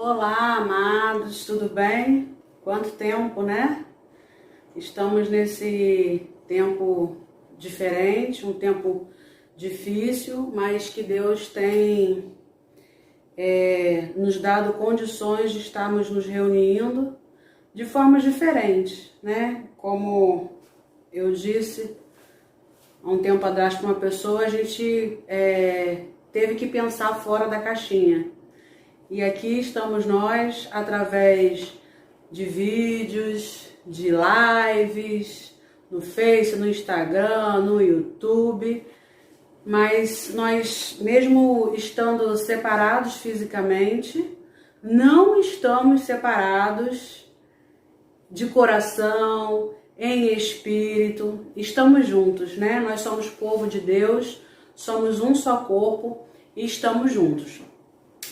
Olá, amados, tudo bem? Quanto tempo, né? Estamos nesse tempo diferente, um tempo difícil, mas que Deus tem nos dado condições de estarmos nos reunindo de formas diferentes, né? Como eu disse há um tempo atrás para uma pessoa, a gente teve que pensar fora da caixinha. E aqui estamos nós, através de vídeos, de lives, no Face, no Instagram, no YouTube. Mas nós, mesmo estando separados fisicamente, não estamos separados de coração, em espírito. Estamos juntos, né? Nós somos povo de Deus, somos um só corpo e estamos juntos.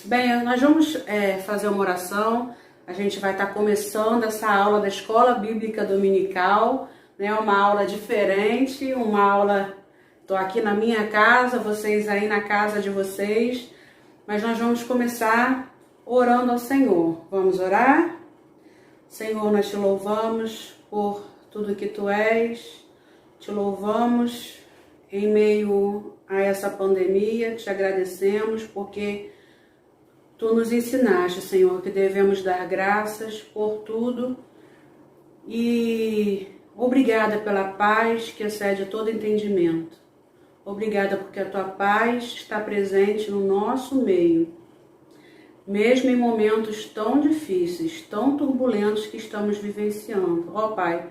Bem, nós vamos fazer uma oração. A gente vai estar começando essa aula da Escola Bíblica Dominical, né? Uma aula diferente, uma aula... Estou aqui na minha casa, vocês aí na casa de vocês, mas nós vamos começar orando ao Senhor. Vamos orar? Senhor, nós te louvamos por tudo que Tu és, te louvamos em meio a essa pandemia, te agradecemos porque Tu nos ensinaste, Senhor, que devemos dar graças por tudo e obrigada pela paz que excede todo entendimento. Obrigada porque a Tua paz está presente no nosso meio, mesmo em momentos tão difíceis, tão turbulentos que estamos vivenciando. Ó Pai,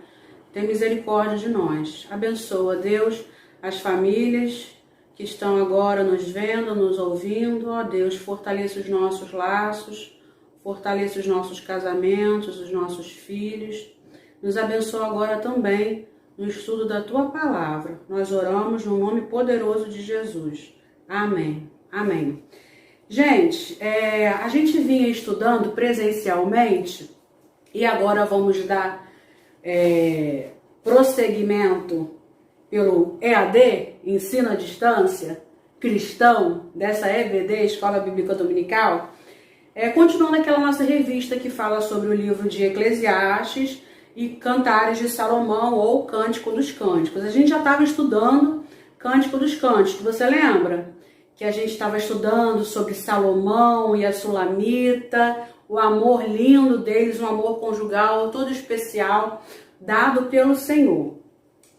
tem misericórdia de nós. Abençoa, Deus, as famílias que estão agora nos vendo, nos ouvindo. Ó Deus, fortaleça os nossos laços, fortaleça os nossos casamentos, os nossos filhos. Nos abençoa agora também no estudo da Tua Palavra. Nós oramos no nome poderoso de Jesus. Amém. Amém. Gente, a gente vinha estudando presencialmente e agora vamos dar prosseguimento pelo EAD, Ensino à Distância, cristão, dessa EBD, Escola Bíblica Dominical, continuando aquela nossa revista que fala sobre o livro de Eclesiastes e Cantares de Salomão ou Cântico dos Cânticos. A gente já estava estudando Cântico dos Cânticos, você lembra? Que a gente estava estudando sobre Salomão e a Sulamita, o amor lindo deles, um amor conjugal todo especial, dado pelo Senhor.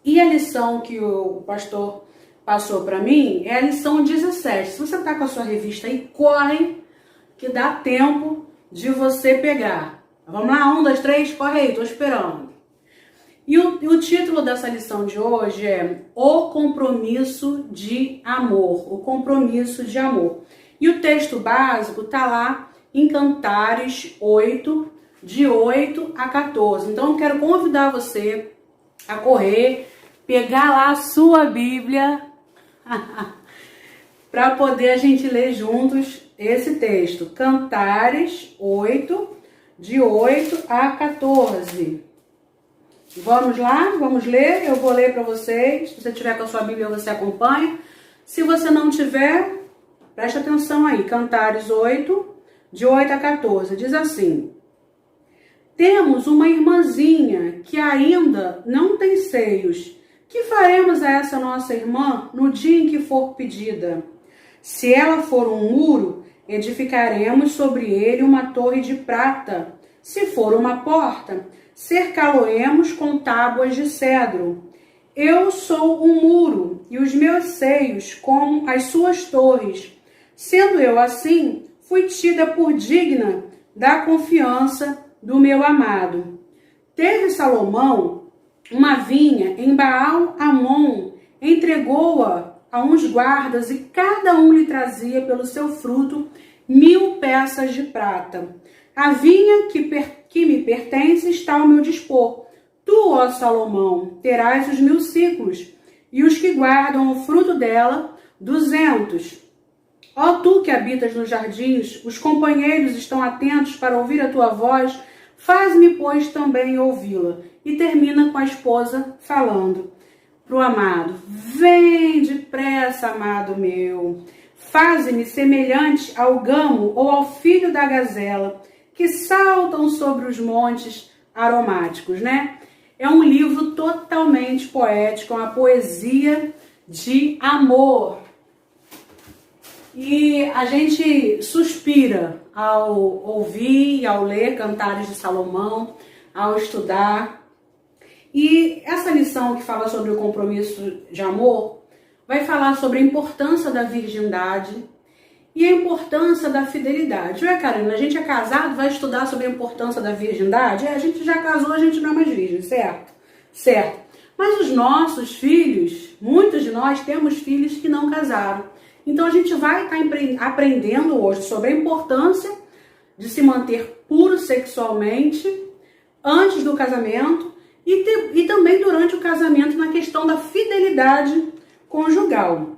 E a lição que o pastor passou para mim é a lição 17. Se você está com a sua revista aí, corre, que dá tempo de você pegar. Vamos lá, 1, 2, 3, corre aí, estou esperando. E o título dessa lição de hoje é O Compromisso de Amor. O Compromisso de Amor. E o texto básico está lá em Cantares 8, de 8 a 14. Então eu quero convidar você a correr, pegar lá a sua Bíblia para poder a gente ler juntos esse texto. Cantares 8, de 8 a 14. Vamos lá, vamos ler, eu vou ler para vocês. Se você tiver com a sua Bíblia, você acompanha. Se você não tiver, preste atenção aí. Cantares 8, de 8 a 14, diz assim: Temos uma irmãzinha que ainda não tem seios. Que faremos a essa nossa irmã no dia em que for pedida? Se ela for um muro, edificaremos sobre ele uma torre de prata. Se for uma porta, cercá-lo-emos com tábuas de cedro. Eu sou um muro, e os meus seios como as suas torres. Sendo eu assim, fui tida por digna da confiança do meu amado. Teve Salomão uma vinha em Baal-Amon, entregou-a a uns guardas, e cada um lhe trazia pelo seu fruto 1000 peças de prata. A vinha que me pertence está ao meu dispor. Tu, ó Salomão, terás os 1000 ciclos, e os que guardam o fruto dela, 200. Ó tu que habitas nos jardins, os companheiros estão atentos para ouvir a tua voz, faz-me, pois, também ouvi-la. E termina com a esposa falando para o amado: Vem depressa, amado meu, faze-me semelhante ao gamo ou ao filho da gazela, que saltam sobre os montes aromáticos, né? É um livro totalmente poético, uma poesia de amor. E a gente suspira ao ouvir e ao ler Cantares de Salomão, ao estudar. E essa lição que fala sobre o compromisso de amor vai falar sobre a importância da virgindade e a importância da fidelidade. Ué, Carolina, a gente é casado, vai estudar sobre a importância da virgindade? A gente já casou, a gente não é mais virgem, certo? Certo. Mas os nossos filhos, muitos de nós temos filhos que não casaram. Então a gente vai estar aprendendo hoje sobre a importância de se manter puro sexualmente antes do casamento e também durante o casamento na questão da fidelidade conjugal.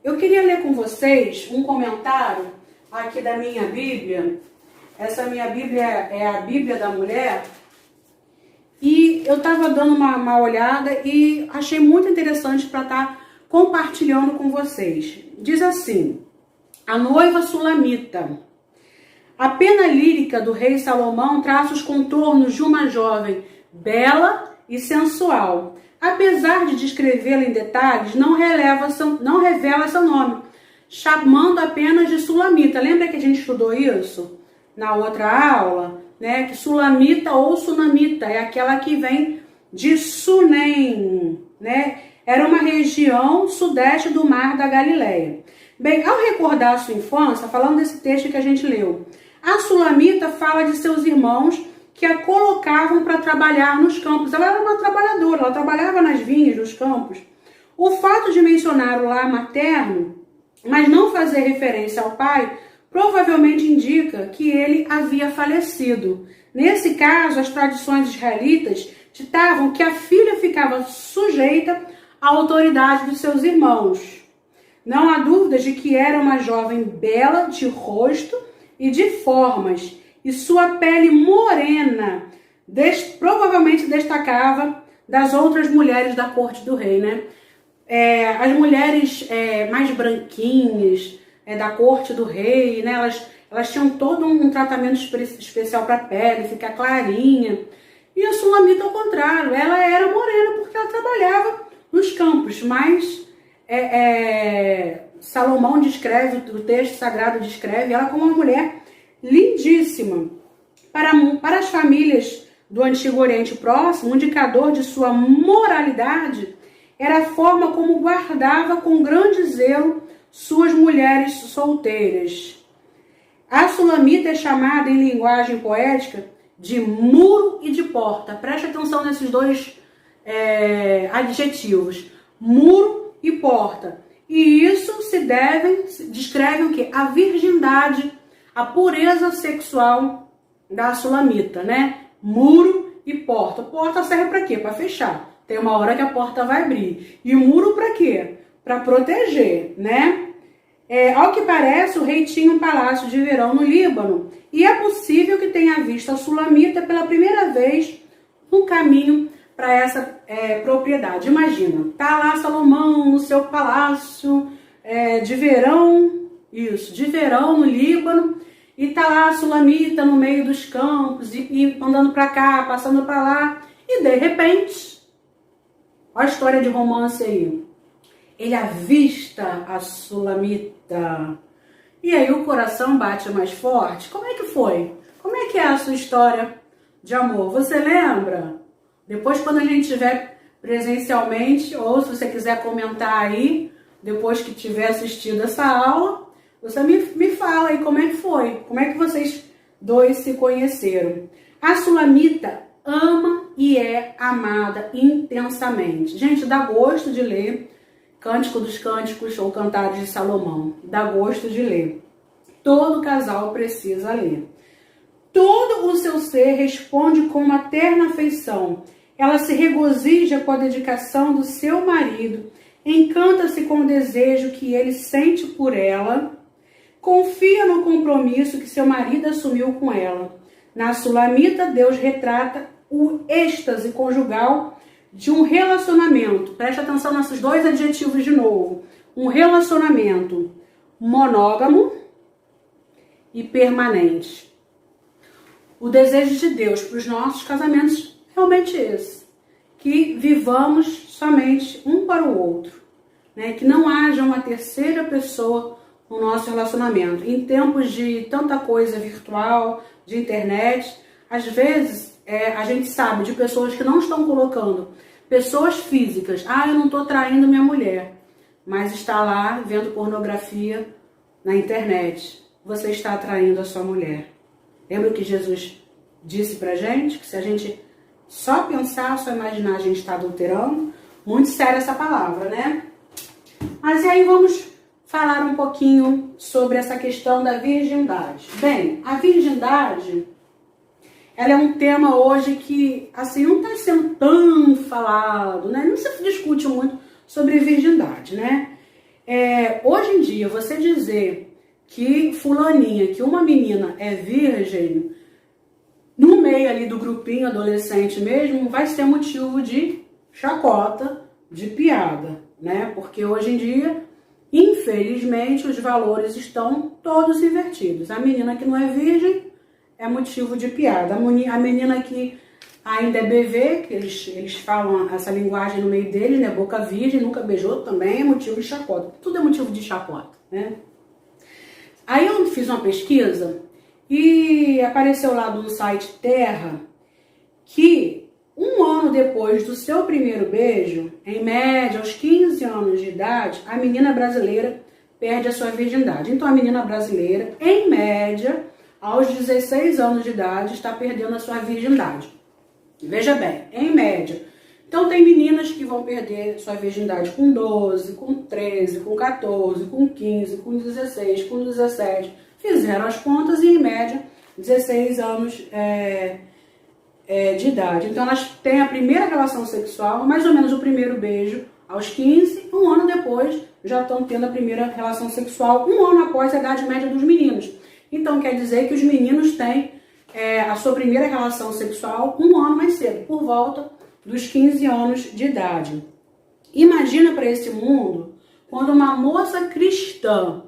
Eu queria ler com vocês um comentário aqui da minha Bíblia. Essa minha Bíblia é a Bíblia da Mulher. E eu estava dando uma olhada e achei muito interessante para estar compartilhando com vocês. Diz assim: a noiva sulamita. A pena lírica do rei Salomão traça os contornos de uma jovem bela e sensual. Apesar de descrevê-la em detalhes, não revela seu nome, chamando apenas de sulamita. Lembra que a gente estudou isso na outra aula? Né? Que sulamita ou sunamita é aquela que vem de Sunem, né? Era uma região sudeste do Mar da Galileia. Bem, ao recordar a sua infância, falando desse texto que a gente leu, a sulamita fala de seus irmãos que a colocavam para trabalhar nos campos. Ela era uma trabalhadora, ela trabalhava nas vinhas, nos campos. O fato de mencionar o lar materno, mas não fazer referência ao pai, provavelmente indica que ele havia falecido. Nesse caso, as tradições israelitas ditavam que a filha ficava sujeita à autoridade dos seus irmãos. Não há dúvidas de que era uma jovem bela de rosto e de formas, e sua pele morena provavelmente destacava das outras mulheres da corte do rei, né? As mulheres mais branquinhas da corte do rei, né? Elas tinham todo um tratamento especial para a pele, ficar clarinha. E a sulamita, ao contrário, ela era morena porque ela trabalhava nos campos, mas Salomão descreve, o texto sagrado descreve ela como uma mulher lindíssima. Para as famílias do Antigo Oriente Próximo, um indicador de sua moralidade era a forma como guardava com grande zelo suas mulheres solteiras. A sulamita é chamada em linguagem poética de muro e de porta. Preste atenção nesses dois adjetivos, muro e porta. E isso descreve o quê? A virgindade, a pureza sexual da sulamita, né? Muro e porta. Porta serve para quê? Para fechar. Tem uma hora que a porta vai abrir. E o muro para quê? Para proteger, né? Ao que parece, o rei tinha um palácio de verão no Líbano. E é possível que tenha visto a sulamita pela primeira vez no caminho para essa propriedade. Imagina, tá lá Salomão no seu palácio de verão, de verão no Líbano, e tá lá a sulamita no meio dos campos, e andando para cá, passando para lá, e de repente, olha a história de romance aí, ele avista a sulamita, e aí o coração bate mais forte. Como é que foi? Como é que é a sua história de amor? Você lembra? Depois, quando a gente estiver presencialmente, ou se você quiser comentar aí, depois que tiver assistido essa aula, você me fala aí como é que foi, como é que vocês dois se conheceram. A sulamita ama e é amada intensamente. Gente, dá gosto de ler Cântico dos Cânticos ou Cantares de Salomão. Dá gosto de ler. Todo casal precisa ler. Todo o seu ser responde com uma terna afeição. Ela se regozija com a dedicação do seu marido, encanta-se com o desejo que ele sente por ela, confia no compromisso que seu marido assumiu com ela. Na sulamita, Deus retrata o êxtase conjugal de um relacionamento. Preste atenção nesses dois adjetivos de novo. Um relacionamento monógamo e permanente. O desejo de Deus para os nossos casamentos é realmente esse, que vivamos somente um para o outro, né? Que não haja uma terceira pessoa no nosso relacionamento. Em tempos de tanta coisa virtual, de internet, às vezes a gente sabe de pessoas que não estão colocando pessoas físicas. Eu não estou traindo minha mulher, mas está lá vendo pornografia na internet. Você está traindo a sua mulher. Lembra que Jesus disse pra gente? Que se a gente só pensar, só imaginar, a gente está adulterando. Muito séria essa palavra, né? Mas e aí vamos falar um pouquinho sobre essa questão da virgindade. Bem, a virgindade, ela é um tema hoje que, assim, não está sendo tão falado, né? Não se discute muito sobre virgindade, né? Hoje em dia, você dizer que fulaninha, que uma menina é virgem, no meio ali do grupinho adolescente mesmo, vai ser motivo de chacota, de piada, né? Porque hoje em dia, infelizmente, os valores estão todos invertidos. A menina que não é virgem é motivo de piada. A menina que ainda é bebê, que eles falam essa linguagem no meio deles, né? Boca virgem, nunca beijou, também é motivo de chacota. Tudo é motivo de chacota, né? Aí eu fiz uma pesquisa e apareceu lá no site Terra que um ano depois do seu primeiro beijo, em média, aos 15 anos de idade, a menina brasileira perde a sua virgindade. Então, a menina brasileira, em média, aos 16 anos de idade, está perdendo a sua virgindade. Veja bem, em média. Então, tem meninas que vão perder sua virgindade com 12, com 13, com 14, com 15, com 16, com 17. Fizeram as contas e, em média, 16 anos de idade. Então, elas têm a primeira relação sexual, mais ou menos o primeiro beijo, aos 15. Um ano depois, já estão tendo a primeira relação sexual, um ano após a idade média dos meninos. Então, quer dizer que os meninos têm a sua primeira relação sexual um ano mais cedo, por volta dos 15 anos de idade. Imagina para esse mundo, quando uma moça cristã,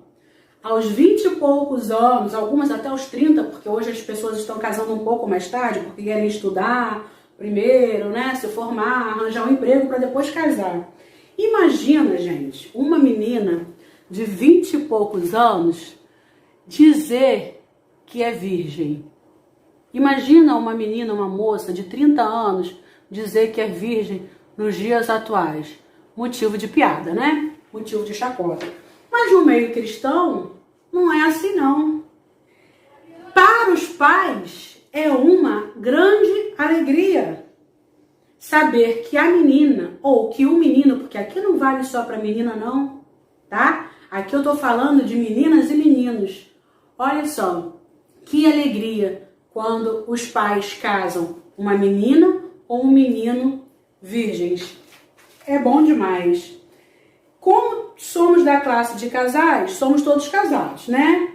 aos 20 e poucos anos, algumas até aos 30, porque hoje as pessoas estão casando um pouco mais tarde, porque querem estudar primeiro, né, se formar, arranjar um emprego para depois casar. Imagina, gente, uma menina de 20 e poucos anos dizer que é virgem. Imagina uma menina, uma moça de 30 anos dizer que é virgem nos dias atuais. Motivo de piada, né? Motivo de chacota. Mas no meio cristão, não é assim não. Para os pais, é uma grande alegria saber que a menina, ou que o menino, porque aqui não vale só para menina não, tá? Aqui eu tô falando de meninas e meninos. Olha só, que alegria quando os pais casam uma menina ou um menino virgens. É bom demais. Como somos da classe de casais, somos todos casados, né?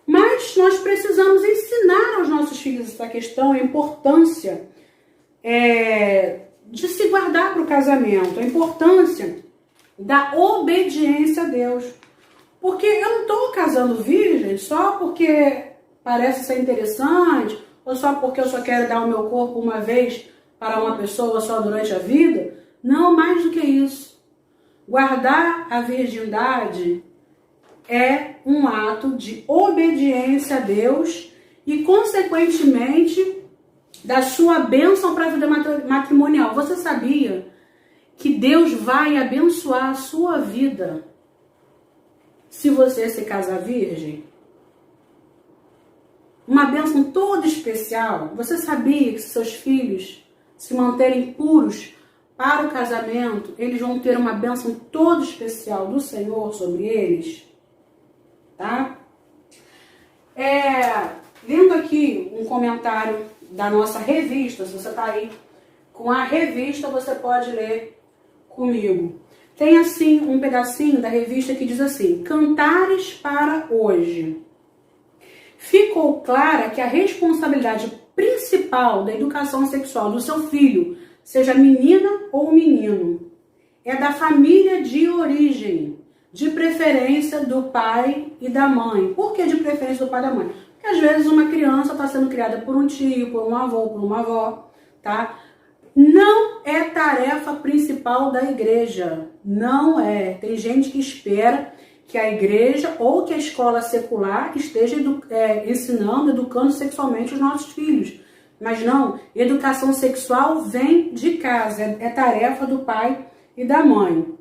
Mas nós precisamos ensinar aos nossos filhos essa questão, a importância de se guardar para o casamento, a importância da obediência a Deus. Porque eu não estou casando virgem só porque parece ser interessante, ou só porque eu só quero dar o meu corpo uma vez para uma pessoa só durante a vida. Não, mais do que isso. Guardar a virgindade é um ato de obediência a Deus e, consequentemente, da sua bênção para a vida matrimonial. Você sabia que Deus vai abençoar a sua vida se você se casar virgem? Uma bênção toda especial. Você sabia que se seus filhos se manterem puros para o casamento, eles vão ter uma bênção toda especial do Senhor sobre eles? Tá? Vendo aqui um comentário da nossa revista, se você está aí com a revista, você pode ler comigo. Tem assim um pedacinho da revista que diz assim: Cantares para hoje. Ficou clara que a responsabilidade principal da educação sexual do seu filho, seja menina ou menino, é da família de origem, de preferência do pai e da mãe. Por que de preferência do pai e da mãe? Porque às vezes uma criança está sendo criada por um tio, por um avô, por uma avó, tá? Não é tarefa principal da igreja, não é. Tem gente que espera que a igreja ou que a escola secular esteja ensinando, educando sexualmente os nossos filhos. Mas não, educação sexual vem de casa, é tarefa do pai e da mãe.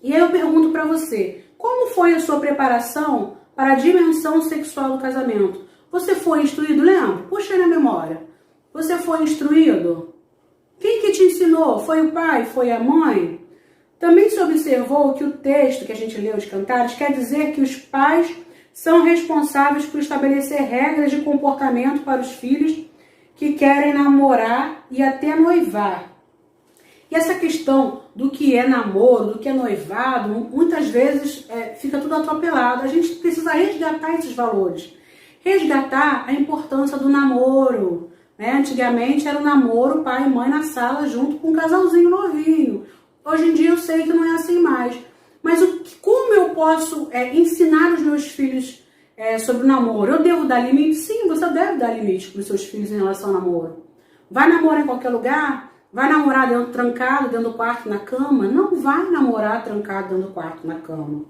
E aí eu pergunto para você, como foi a sua preparação para a dimensão sexual do casamento? Você foi instruído, lembra? Puxa aí na memória. Você foi instruído? Quem que te ensinou? Foi o pai? Foi a mãe? Também se observou que o texto que a gente leu de Cantares quer dizer que os pais são responsáveis por estabelecer regras de comportamento para os filhos que querem namorar e até noivar. E essa questão do que é namoro, do que é noivado, muitas vezes fica tudo atropelado. A gente precisa resgatar esses valores. Resgatar a importância do namoro. Né? Antigamente era o namoro, pai e mãe na sala junto com um casalzinho novinho. Hoje em dia eu sei que não é assim mais. Mas como eu posso ensinar os meus filhos sobre o namoro? Eu devo dar limite? Sim, você deve dar limite para os seus filhos em relação ao namoro. Vai namorar em qualquer lugar? Vai namorar trancado dentro do quarto, na cama? Não vai namorar trancado dentro do quarto, na cama.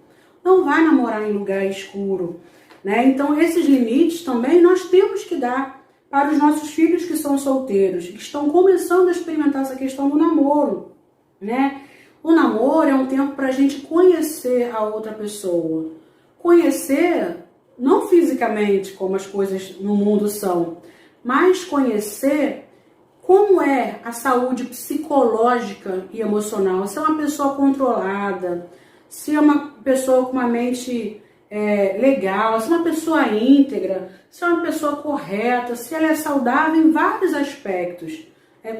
Não vai namorar em lugar escuro. Né? Então, esses limites também nós temos que dar para os nossos filhos que são solteiros, que estão começando a experimentar essa questão do namoro. Né? O namoro é um tempo para a gente conhecer a outra pessoa. Conhecer, não fisicamente, como as coisas no mundo são, mas conhecer como é a saúde psicológica e emocional. Se é uma pessoa controlada, se é uma pessoa com uma mente legal, se é uma pessoa íntegra, se é uma pessoa correta, se ela é saudável em vários aspectos.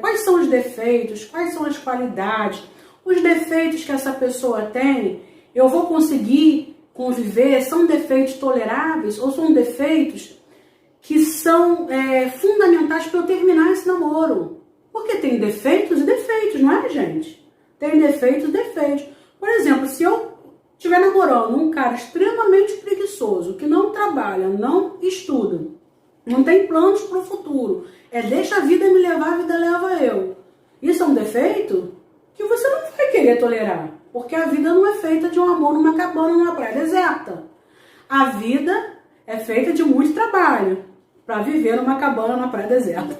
Quais são os defeitos, quais são as qualidades, os defeitos que essa pessoa tem, eu vou conseguir conviver, são defeitos toleráveis ou são defeitos que são fundamentais para eu terminar esse namoro? Porque tem defeitos e defeitos, não é, gente? Tem defeitos e defeitos. Por exemplo, se eu estiver namorando um cara extremamente preguiçoso, que não trabalha, não estuda, não tem planos para o futuro, deixa a vida me levar, a vida leva eu. Isso é um defeito que você não vai querer tolerar, porque a vida não é feita de um amor numa cabana, numa praia deserta. A vida é feita de muito trabalho para viver numa cabana numa praia deserta.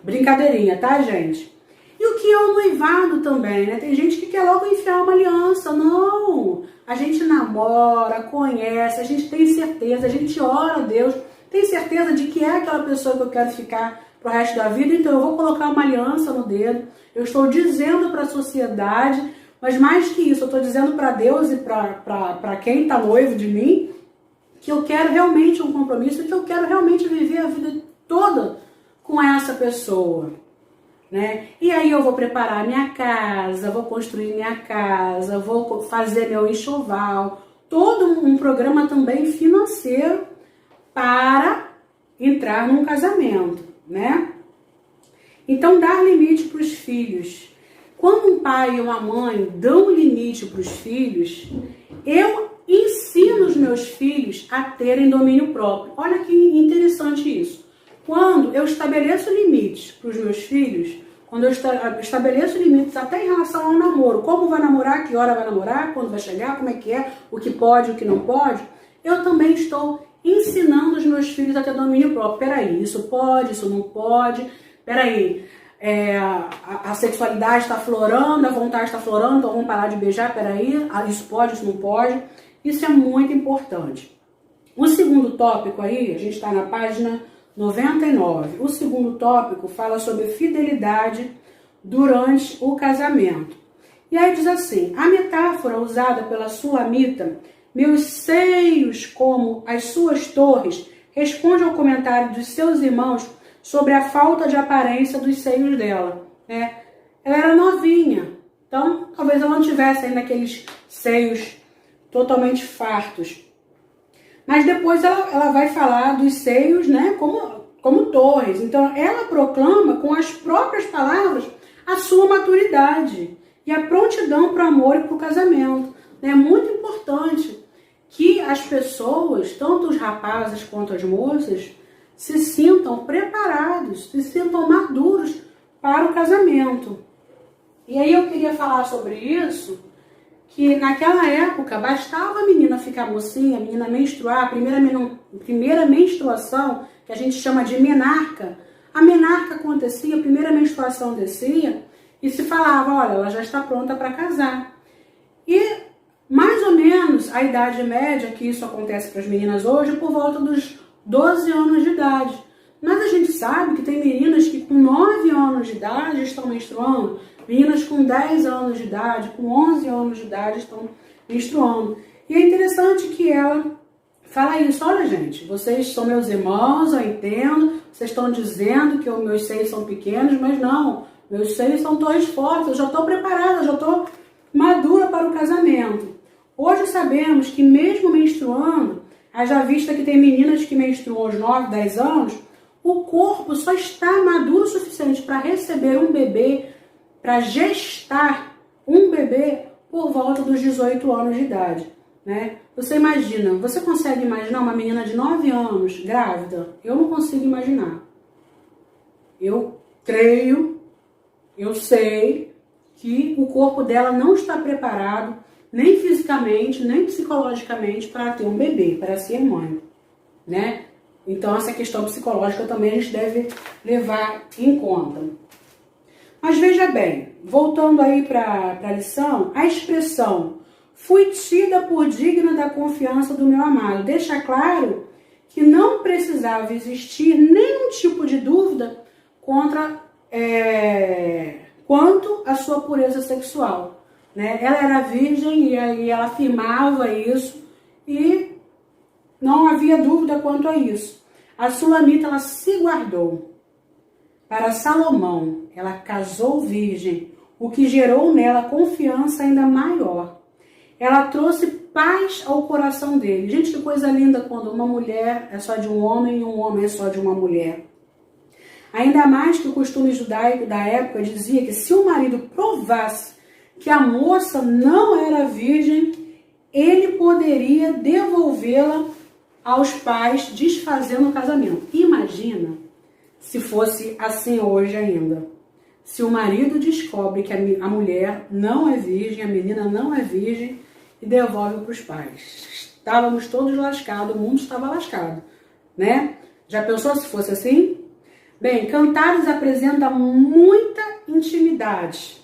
Brincadeirinha, tá, gente? E o que é o noivado também, né? Tem gente que quer logo enfiar uma aliança. Não! A gente namora, conhece, a gente tem certeza, a gente ora a Deus, tem certeza de que é aquela pessoa que eu quero ficar pro resto da vida, então eu vou colocar uma aliança no dedo. Eu estou dizendo para a sociedade, mas mais que isso, eu estou dizendo para Deus e para quem está noivo de mim, que eu quero realmente um compromisso, que eu quero realmente viver a vida toda com essa pessoa. Né? E aí eu vou preparar minha casa, vou construir minha casa, vou fazer meu enxoval, todo um programa também financeiro para entrar num casamento, né? Então, dar limite para os filhos. Quando um pai e uma mãe dão limite para os filhos, eu ensino os meus filhos a terem domínio próprio. Olha que interessante isso. Quando eu estabeleço limites para os meus filhos, quando eu estabeleço limites até em relação ao namoro, como vai namorar, que hora vai namorar, quando vai chegar, como é que é, o que pode, o que não pode, eu também estou ensinando os meus filhos a ter domínio próprio. Peraí, isso pode, isso não pode, peraí, a sexualidade está aflorando, a vontade está aflorando, então vamos parar de beijar, peraí, isso pode, isso não pode. Isso é muito importante. O segundo tópico aí, a gente está na página 99. O segundo tópico fala sobre fidelidade durante o casamento. E aí diz assim, a metáfora usada pela Sulamita, meus seios como as suas torres, responde ao comentário dos seus irmãos sobre a falta de aparência dos seios dela. Né? Ela era novinha, então talvez ela não tivesse ainda aqueles seios totalmente fartos. Mas depois ela vai falar dos seios, né, como torres. Então ela proclama com as próprias palavras a sua maturidade e a prontidão para o amor e para o casamento. É muito importante que as pessoas, tanto os rapazes quanto as moças, se sintam preparados, se sintam maduros para o casamento. E aí eu queria falar sobre isso, que naquela época bastava a menina ficar mocinha, a menina menstruar, a primeira menstruação, que a gente chama de menarca. A menarca acontecia, a primeira menstruação descia e se falava, olha, ela já está pronta para casar. E mais ou menos a idade média que isso acontece para as meninas hoje é por volta dos 12 anos de idade. Mas a gente sabe que tem meninas que com 9 anos de idade estão menstruando, meninas com 10 anos de idade, com 11 anos de idade estão menstruando. E é interessante que ela fala isso, olha gente, vocês são meus irmãos, eu entendo, vocês estão dizendo que os meus seios são pequenos, mas não, meus seios são todos fortes, eu já estou preparada, já estou madura para o casamento. Hoje sabemos que mesmo menstruando, haja vista que tem meninas que menstruam aos 9, 10 anos, o corpo só está maduro o suficiente para receber um bebê, para gestar um bebê por volta dos 18 anos de idade, né? Você imagina, você consegue imaginar uma menina de 9 anos grávida? Eu não consigo imaginar. Eu creio, eu sei que o corpo dela não está preparado, nem fisicamente, nem psicologicamente, para ter um bebê, para ser mãe, né? Então essa questão psicológica também a gente deve levar em conta. Mas veja bem, voltando aí para a lição, a expressão fui tida por digna da confiança do meu amado deixa claro que não precisava existir nenhum tipo de dúvida quanto à sua pureza sexual, né? Ela era virgem e ela afirmava isso e não havia dúvida quanto a isso. A Sulamita, ela se guardou. Para Salomão, ela casou virgem, o que gerou nela confiança ainda maior. Ela trouxe paz ao coração dele. Gente, que coisa linda quando uma mulher é só de um homem e um homem é só de uma mulher. Ainda mais que o costume judaico da época dizia que se o marido provasse que a moça não era virgem, ele poderia devolvê-la aos pais, desfazendo o casamento. Imagina se fosse assim hoje ainda. Se o marido descobre que a mulher não é virgem, a menina não é virgem, e devolve para os pais. Estávamos todos lascados, o mundo estava lascado, né? Já pensou se fosse assim? Bem, Cantares apresenta muita intimidade.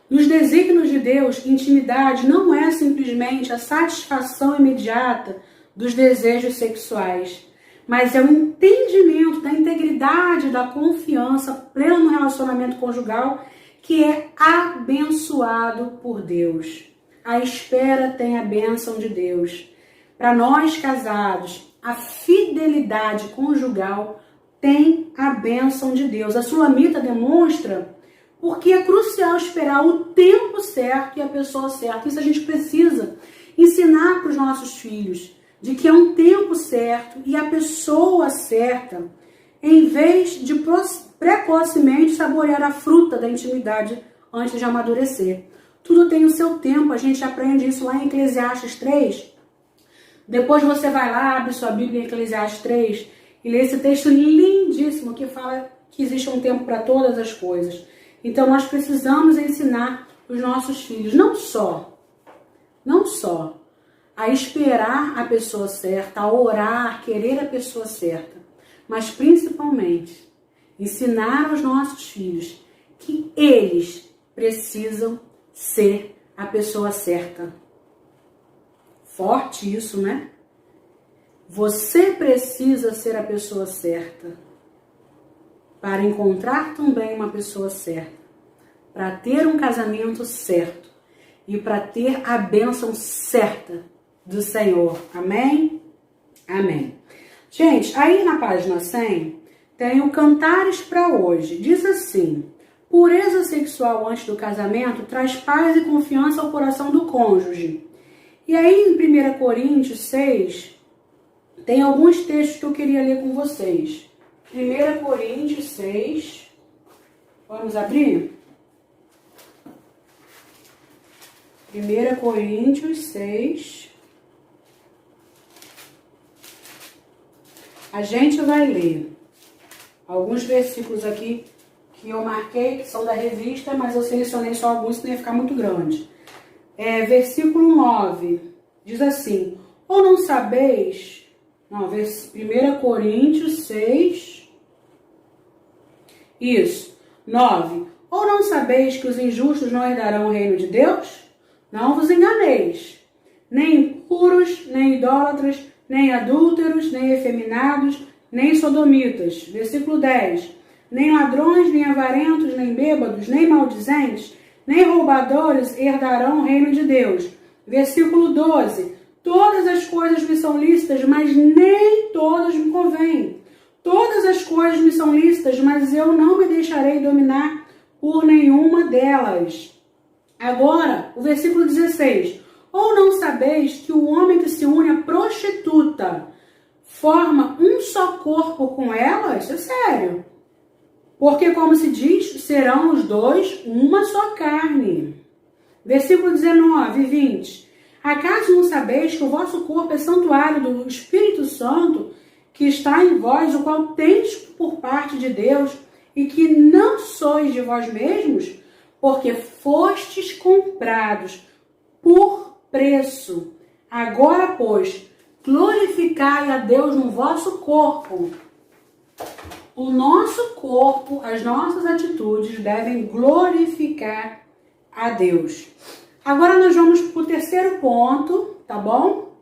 Nos desígnios de Deus, intimidade não é simplesmente a satisfação imediata dos desejos sexuais, mas é o entendimento da integridade, da confiança plena no relacionamento conjugal que é abençoado por Deus. A espera tem a bênção de Deus. Para nós casados, a fidelidade conjugal tem a bênção de Deus. A Sulamita demonstra porque é crucial esperar o tempo certo e a pessoa certa. Isso a gente precisa ensinar para os nossos filhos, de que é um tempo certo e a pessoa certa, em vez de precocemente saborear a fruta da intimidade antes de amadurecer. Tudo tem o seu tempo, a gente aprende isso lá em Eclesiastes 3. Depois você vai lá, abre sua Bíblia em Eclesiastes 3 e lê esse texto lindíssimo que fala que existe um tempo para todas as coisas. Então nós precisamos ensinar os nossos filhos, não só a esperar a pessoa certa, a orar, a querer a pessoa certa, mas principalmente ensinar aos nossos filhos que eles precisam ser a pessoa certa. Forte isso, né? Você precisa ser a pessoa certa para encontrar também uma pessoa certa, para ter um casamento certo e para ter a bênção certa do Senhor. Amém? Amém. Gente, aí na página 100 tem o Cantares para hoje. Diz assim: pureza sexual antes do casamento traz paz e confiança ao coração do cônjuge. E aí em 1 Coríntios 6 tem alguns textos que eu queria ler com vocês. 1 Coríntios 6. Vamos abrir? 1 Coríntios 6. A gente vai ler alguns versículos aqui que eu marquei, que são da revista, mas eu selecionei só alguns, senão ia ficar muito grande. Versículo 9, diz assim: ou não sabeis... Não, 1 Coríntios 6... Isso, 9. Ou não sabeis que os injustos não herdarão o reino de Deus? Não vos enganeis. Nem impuros, nem idólatras, nem adúlteros, nem efeminados, nem sodomitas. Versículo 10. Nem ladrões, nem avarentos, nem bêbados, nem maldizentes, nem roubadores herdarão o reino de Deus. Versículo 12. Todas as coisas me são lícitas, mas nem todas me convêm. Todas as coisas me são lícitas, mas eu não me deixarei dominar por nenhuma delas. Agora, o versículo 16. Ou não sabeis que o homem que se une à prostituta forma um só corpo com ela? Isso é sério. Porque, como se diz, serão os dois uma só carne. Versículo 19 e 20. Acaso não sabeis que o vosso corpo é santuário do Espírito Santo, que está em vós, o qual tendes por parte de Deus, e que não sois de vós mesmos, porque fostes comprados por preço. Agora, pois, glorificai a Deus no vosso corpo. O nosso corpo, as nossas atitudes devem glorificar a Deus. Agora nós vamos para o terceiro ponto, tá bom?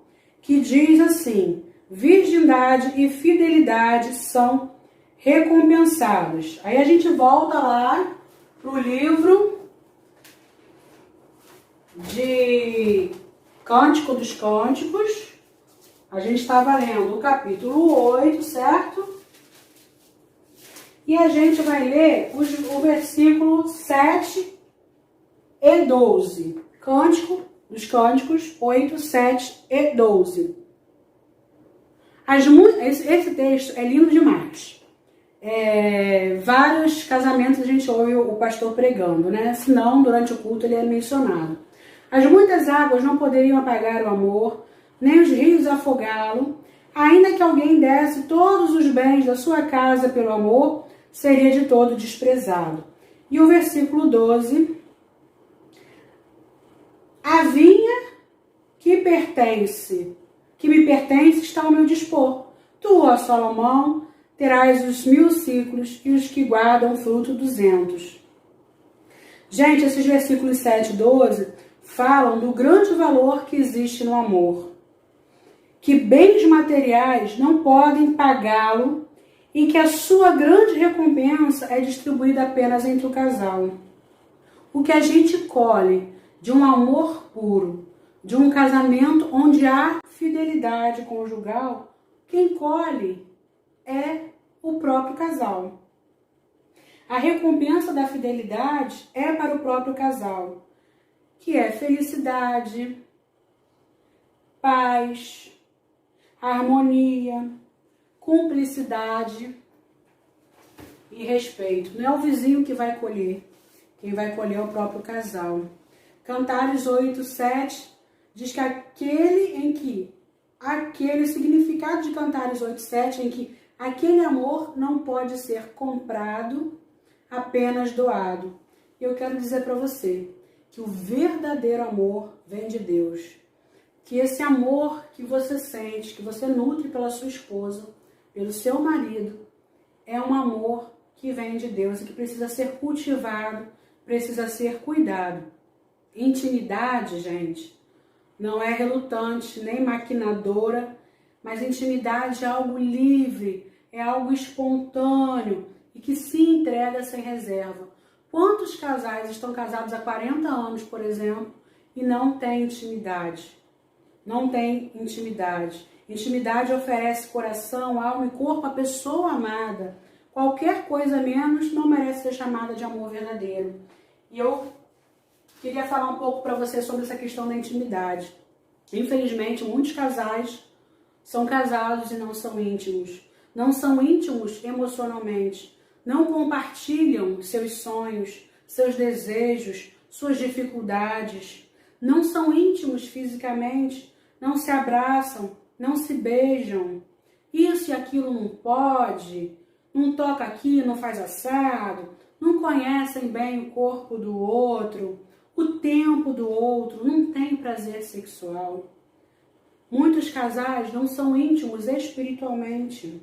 Que diz assim: virgindade e fidelidade são recompensados. Aí a gente volta lá para o livro de Cântico dos Cânticos. A gente estava lendo o capítulo 8, certo? E a gente vai ler o versículo 7 e 12. Cântico dos Cânticos 8, 7 e 12. Esse texto é lindo demais. Vários casamentos a gente ouve o pastor pregando, né? Senão, durante o culto, ele é mencionado. As muitas águas não poderiam apagar o amor, nem os rios afogá-lo. Ainda que alguém desse todos os bens da sua casa pelo amor, seria de todo desprezado. E o versículo 12. A vinha que me pertence está ao meu dispor. Tu, ó Salomão, terás os 1000 ciclos e os que guardam fruto 200. Gente, esses versículos 7 e 12 falam do grande valor que existe no amor. Que bens materiais não podem pagá-lo e que a sua grande recompensa é distribuída apenas entre o casal. O que a gente colhe de um amor puro, de um casamento onde há fidelidade conjugal, quem colhe é o próprio casal. A recompensa da fidelidade é para o próprio casal, que é felicidade, paz, harmonia, cumplicidade e respeito. Não é o vizinho que vai colher, quem vai colher é o próprio casal. Cantares 8, 7 diz que aquele significado de Cantares 8, 7 em que aquele amor não pode ser comprado, apenas doado. E eu quero dizer para você que o verdadeiro amor vem de Deus. Que esse amor que você sente, que você nutre pela sua esposa, pelo seu marido, é um amor que vem de Deus e que precisa ser cultivado, precisa ser cuidado. Intimidade, gente, não é relutante nem maquinadora, mas intimidade é algo livre, é algo espontâneo e que se entrega sem reserva. Quantos casais estão casados há 40 anos, por exemplo, e não têm intimidade? Não tem intimidade. Intimidade oferece coração, alma e corpo à pessoa amada. Qualquer coisa menos não merece ser chamada de amor verdadeiro. E eu queria falar um pouco para você sobre essa questão da intimidade. Infelizmente, muitos casais são casados e não são íntimos. Não são íntimos emocionalmente. Não compartilham seus sonhos, seus desejos, suas dificuldades. não são íntimos fisicamente, não se abraçam, não se beijam. Isso e aquilo não pode, não toca aqui, não faz assado, não conhecem bem o corpo do outro, o tempo do outro, não tem prazer sexual. Muitos casais não são íntimos espiritualmente.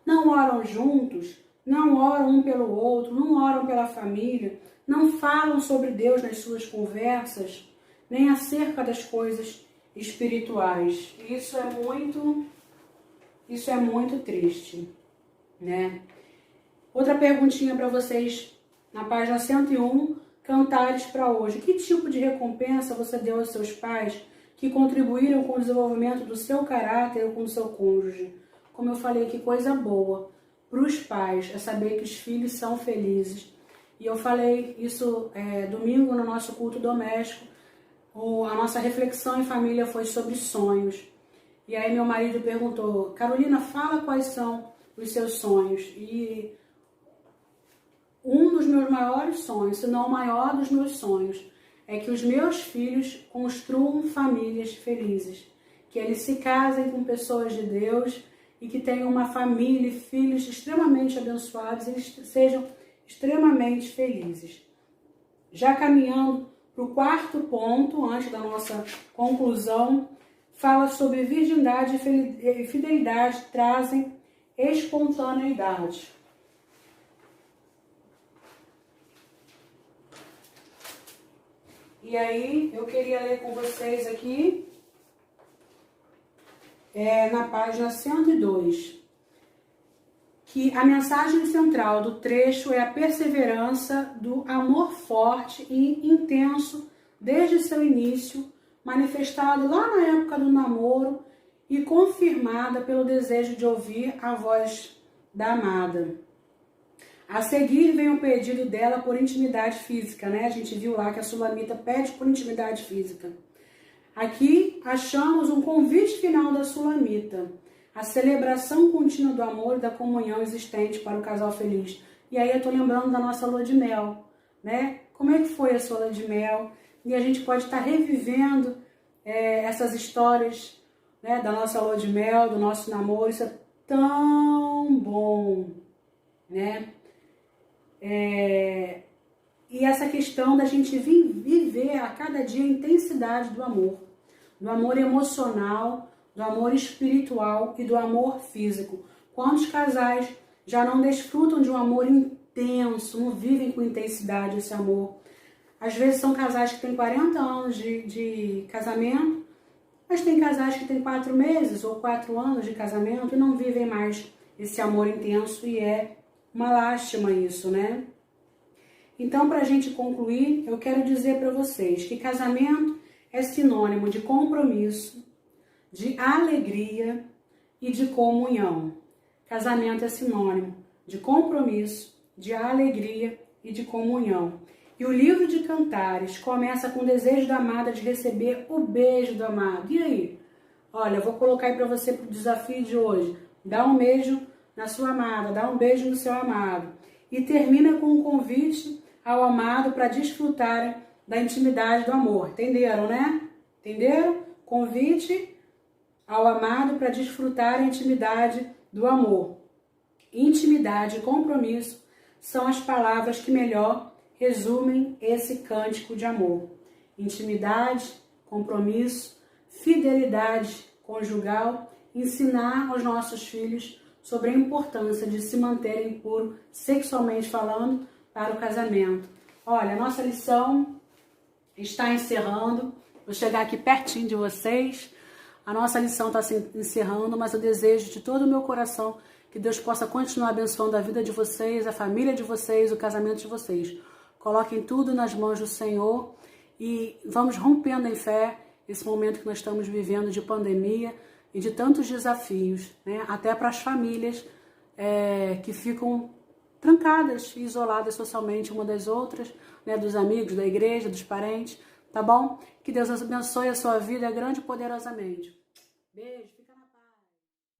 Não oram juntos, não oram um pelo outro, não oram pela família, não falam sobre Deus nas suas conversas, nem acerca das coisas espirituais. Isso é muito triste, né? Outra perguntinha para vocês na página 101, Cantares para hoje. Que tipo de recompensa você deu aos seus pais que contribuíram com o desenvolvimento do seu caráter ou com o seu cônjuge? Como eu falei, que coisa boa para os pais é saber que os filhos são felizes. E eu falei isso domingo no nosso culto doméstico. A nossa reflexão em família foi sobre sonhos. E aí meu marido perguntou, Carolina, fala quais são os seus sonhos. E um dos meus maiores sonhos, se não o maior dos meus sonhos, é que os meus filhos construam famílias felizes. Que eles se casem com pessoas de Deus e que tenham uma família e filhos extremamente abençoados e eles sejam extremamente felizes. Já caminhando para o quarto ponto, antes da nossa conclusão, fala sobre virgindade e fidelidade trazem espontaneidade. E aí, eu queria ler com vocês aqui, na página 102, que a mensagem central do trecho é a perseverança do amor forte e intenso desde seu início, manifestado lá na época do namoro e confirmada pelo desejo de ouvir a voz da amada. A seguir vem o pedido dela por intimidade física, né? A gente viu lá que a Sulamita pede por intimidade física. Aqui achamos um convite final da Sulamita, a celebração contínua do amor e da comunhão existente para o casal feliz. E aí eu tô lembrando da nossa lua de mel, né? Como é que foi a sua lua de mel? E a gente pode estar revivendo essas histórias, né, da nossa lua de mel, do nosso namoro. Isso é tão bom, né? E essa questão da gente viver a cada dia a intensidade do amor emocional, do amor espiritual e do amor físico. Quantos casais já não desfrutam de um amor intenso, não vivem com intensidade esse amor? Às vezes são casais que têm 40 anos de casamento, mas tem casais que têm 4 meses ou 4 anos de casamento e não vivem mais esse amor intenso, e é uma lástima isso, né? Então, para a gente concluir, eu quero dizer para vocês que casamento é sinônimo de compromisso, de alegria e de comunhão. Casamento é sinônimo de compromisso, de alegria e de comunhão. E o livro de Cantares começa com o desejo da amada de receber o beijo do amado. E aí? Olha, eu vou colocar aí para você pro desafio de hoje. Dá um beijo na sua amada, dá um beijo no seu amado. E termina com um convite ao amado para desfrutarem da intimidade do amor. Entenderam, né? Entenderam? Convite ao amado para desfrutar a intimidade do amor. Intimidade e compromisso são as palavras que melhor resumem esse cântico de amor. Intimidade, compromisso, fidelidade conjugal, ensinar aos nossos filhos sobre a importância de se manterem puros sexualmente falando para o casamento. Olha, a nossa lição está encerrando. Vou chegar aqui pertinho de vocês. A nossa lição está se encerrando, mas eu desejo de todo o meu coração que Deus possa continuar abençoando a vida de vocês, a família de vocês, o casamento de vocês. Coloquem tudo nas mãos do Senhor e vamos rompendo em fé esse momento que nós estamos vivendo de pandemia e de tantos desafios, né? Até para as famílias que ficam trancadas e isoladas socialmente uma das outras, né? Dos amigos, da igreja, dos parentes, tá bom? Que Deus abençoe a sua vida grande e poderosamente. Beijo.